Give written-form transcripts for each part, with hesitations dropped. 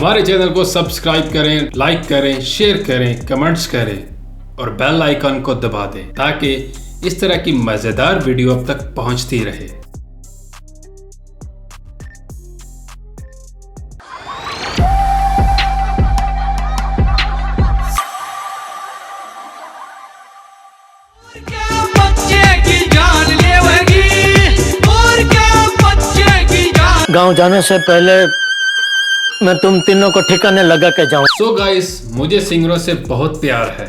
हमारे चैनल को सब्सक्राइब करें, लाइक करें, शेयर करें, कमेंट्स करें और बेल आइकन को दबा दें ताकि इस तरह की मजेदार वीडियो अब तक पहुंचती रहे। गांव जाने से पहले मैं तुम तीनों को ठिकाने लगा के जाऊं। सो गाइस, मुझे सिंगरों से बहुत प्यार है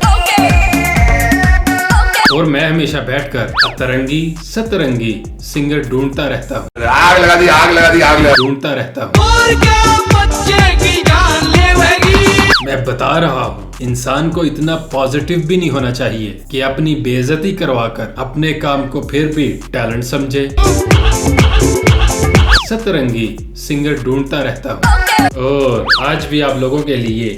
और मैं हमेशा बैठकर अतरंगी सतरंगी सिंगर ढूंढता रहता हूँ। आग लगा दी, आग लगा दी, आग लगा दी। ढूंढता रहता हूँ। मैं बता रहा हूँ, इंसान को इतना पॉजिटिव भी नहीं होना चाहिए कि अपनी बेइज्जती करवाकर अपने काम को फिर भी टैलेंट समझे। सतरंगी सिंगर ढूंढता रहता हूँ और आज भी आप लोगों के लिए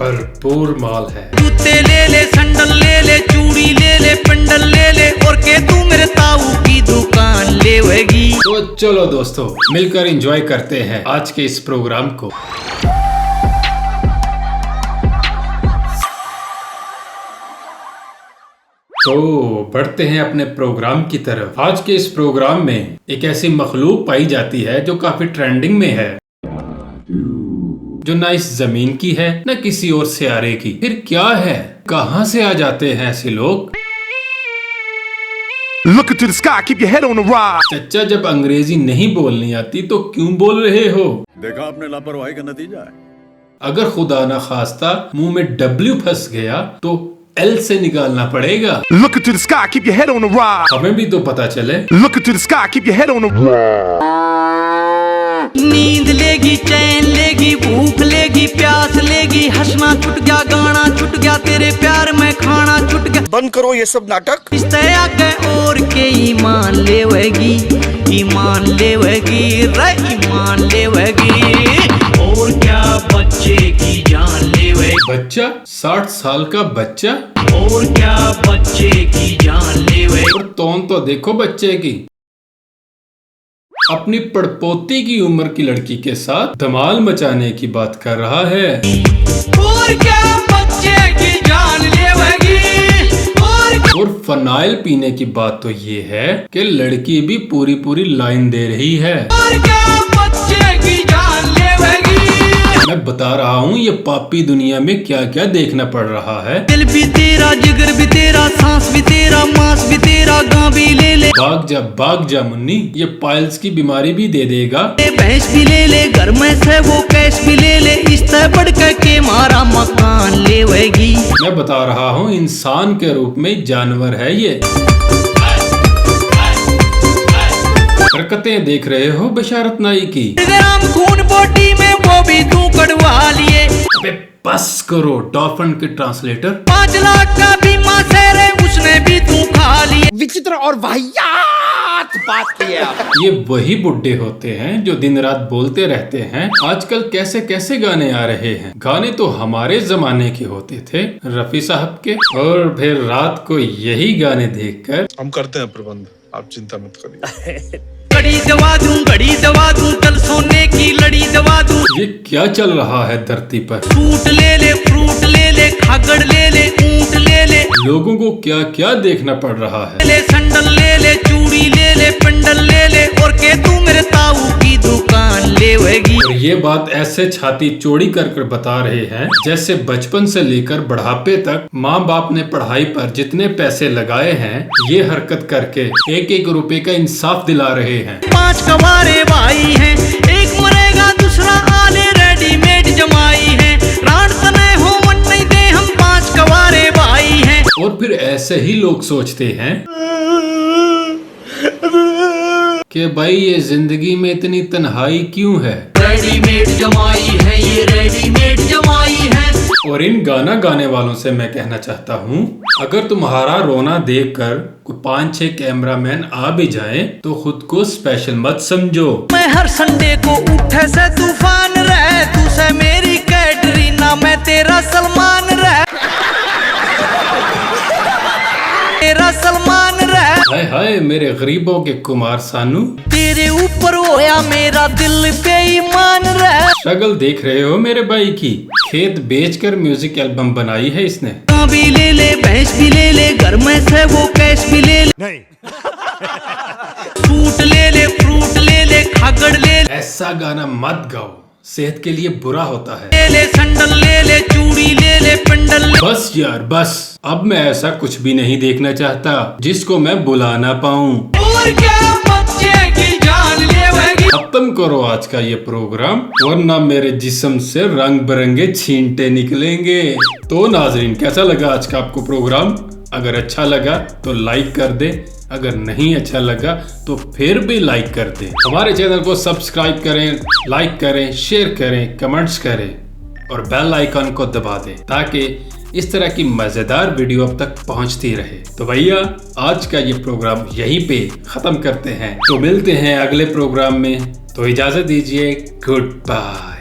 भरपूर माल है। जूते ले ले, सैंडल ले ले, चूड़ी ले ले, पेंडल ले ले और के तू मेरे ताऊ की दुकान लेवेगी। तो चलो दोस्तों, मिलकर एंजॉय करते हैं आज के इस प्रोग्राम को। तो बढ़ते हैं अपने प्रोग्राम की तरफ। आज के इस प्रोग्राम में एक ऐसी मखलूक पाई जाती है जो काफी ट्रेंडिंग में है, जो ना इस जमीन की है ना किसी और सियारे की। फिर क्या है, कहां से आ जाते हैं ऐसे लोग? Look to the sky, keep your head on the rise. चच्चा, जब अंग्रेजी नहीं बोलनी आती तो क्यों बोल रहे हो? देखा आपने लापरवाही का नतीजा है। अगर खुदा ना खास्ता मुंह में W फंस गया तो L से निकालना पड़ेगा। Look to the sky, keep your head on the rise. हमें भी तो पता चले। Look to the sky, keep your head on the rise. नींद लेगी, चैन लेगी, भूख लेगी, प्यास लेगी, हंसना छुट गया, गाना छुट गया, तेरे प्यार में खाना छुट गया। बंद करो ये सब नाटक। इस तरह के और के ईमान लेवेगी, ईमान लेवेगी, रे ईमान लेवेगी। और क्या बच्चे की जान लेवेगी। बच्चा? 60 साल का बच्चा? और क्या बच्चे की जान लेवेगी। और तौन तो देखो बच्चे की। अपनी पड़पोती की उम्र की लड़की के साथ धमाल मचाने की बात कर रहा है। और क्या बच्चे की जान लेवेगी। और फनाइल पीने की बात तो ये है कि लड़की भी पूरी पूरी लाइन दे रही है। और क्या बच्चे की जान लेवेगी। मैं बता रहा हूँ ये पापी दुनिया में क्या क्या देखना पड़ रहा है। दिल भी तेरा, जिगर भी तेरा, सांस भी तेरा, मांस भी तेरा, गां भी ले ले। भाग जा मुन्नी, ये पाइल्स की बीमारी भी दे देगा। भैंस भी ले ले, घर में से वो कैश भी ले ले, इस तरह बढ़ के मारा मकान लेवेगी। मैं बता रहा हूँ, इंसान के रूप में जानवर है ये। हरकतें देख रहे हो बशारत नाई की। ग्राम खून बॉडी में वो भी तू कटवा लिए। अबे बस करो, डॉल्फिन के ट्रांसलेटर। 5 लाख का बीमा शेर उसने भी तू खा लिए। विचित्र और वाहियात बात किया। ये वही बुड्ढे होते हैं जो दिन रात बोलते रहते हैं। आजकल कैसे कैसे गाने आ रहे हैं। गाने तो हमारे जमाने के होते थे, रफी साहब के, और फिर रात को यही गाने देखकर हम करते हैं प्रबंध, आप चिंता मत करिए। घड़ी दवा दूं, घड़ी दवा दूं, कल सोने की लड़ी दवा दूं। ये क्या चल रहा है धरती पर? फ्रूट ले ले, फ्रूट ले ले, खागड़ ले ले, ऊंट ले ले। लोगों को क्या क्या देखना पड़ रहा है। ले सैंडल ले ले, चूड़ी ले ले, पेंडल ले ले और के तू मेरे ताऊ की दुकान लेवेगी। और ये बात ऐसे छाती चौड़ी कर कर बता रहे हैं जैसे बचपन से लेकर बुढ़ापे तक माँ बाप ने पढ़ाई पर जितने पैसे लगाए हैं, ये हरकत करके 1-1 रुपए का इंसाफ दिला रहे हैं। 5 कवारे भाई हैं, एक मरेगा दूसरा आले रेडीमेड जमाई है। रात तने हो मन नहीं दे, हम 5 कवारे भाई हैं। और फिर ऐसे ही लोग सोचते हैं कि भाई ये जिंदगी में इतनी तन्हाई क्यों है। रेडीमेड जमाई है, ये रेडीमेड जमाई है। और इन गाना गाने वालों से मैं कहना चाहता हूँ, अगर तुम्हारा रोना देखकर कोई 5-6 कैमरामैन आ भी जाए तो खुद को स्पेशल मत समझो। मैं हर संडे को उठे से तूफान रहे, तू से मेरी कैटरीना, मैं तेरा सलमान रहे। तेरा सलमान रहे। हाय हाय मेरे गरीबों के कुमार सानू। तेरे ऊपर होया मेरा दिल बेईमान रहे। स्ट्रगल देख रहे हो मेरे भाई की, खेत बेचकर म्यूजिक एल्बम बनाई है इसने। भी ले ले, भैंस भी ले ले, घर में से वो कैश भी ले ले, नहीं सूट ले ले, फ्रूट ले ले, खागड़ ले ले, ऐसा गाना मत गाओ, सेहत के लिए बुरा होता है। ले ले, संडल ले ले, चूड़ी ले ले, पेंडल ले। बस यार बस, अब मैं ऐसा कुछ भी नहीं देखना चाहता जिसको मैं बुला ना पाऊं। और क्या बच्चे की जान लेवेगी। खत्म करो आज का ये प्रोग्राम, वरना मेरे जिस्म से रंग बिरंगे छींटे निकलेंगे। तो नाजरीन, कैसा लगा आज का आपको प्रोग्राम? अगर अच्छा लगा तो लाइक कर दे, अगर नहीं अच्छा लगा तो फिर भी लाइक कर दे। हमारे चैनल को सब्सक्राइब करें, लाइक करें, शेयर करें, कमेंट्स करें और बेल आइकन को दबा दें ताकि इस तरह की मजेदार वीडियो अब तक पहुंचती रहे। तो भैया आज का ये प्रोग्राम यहीं पे खत्म करते हैं, तो मिलते हैं अगले प्रोग्राम में। तो इजाजत दीजिए, गुड बाय।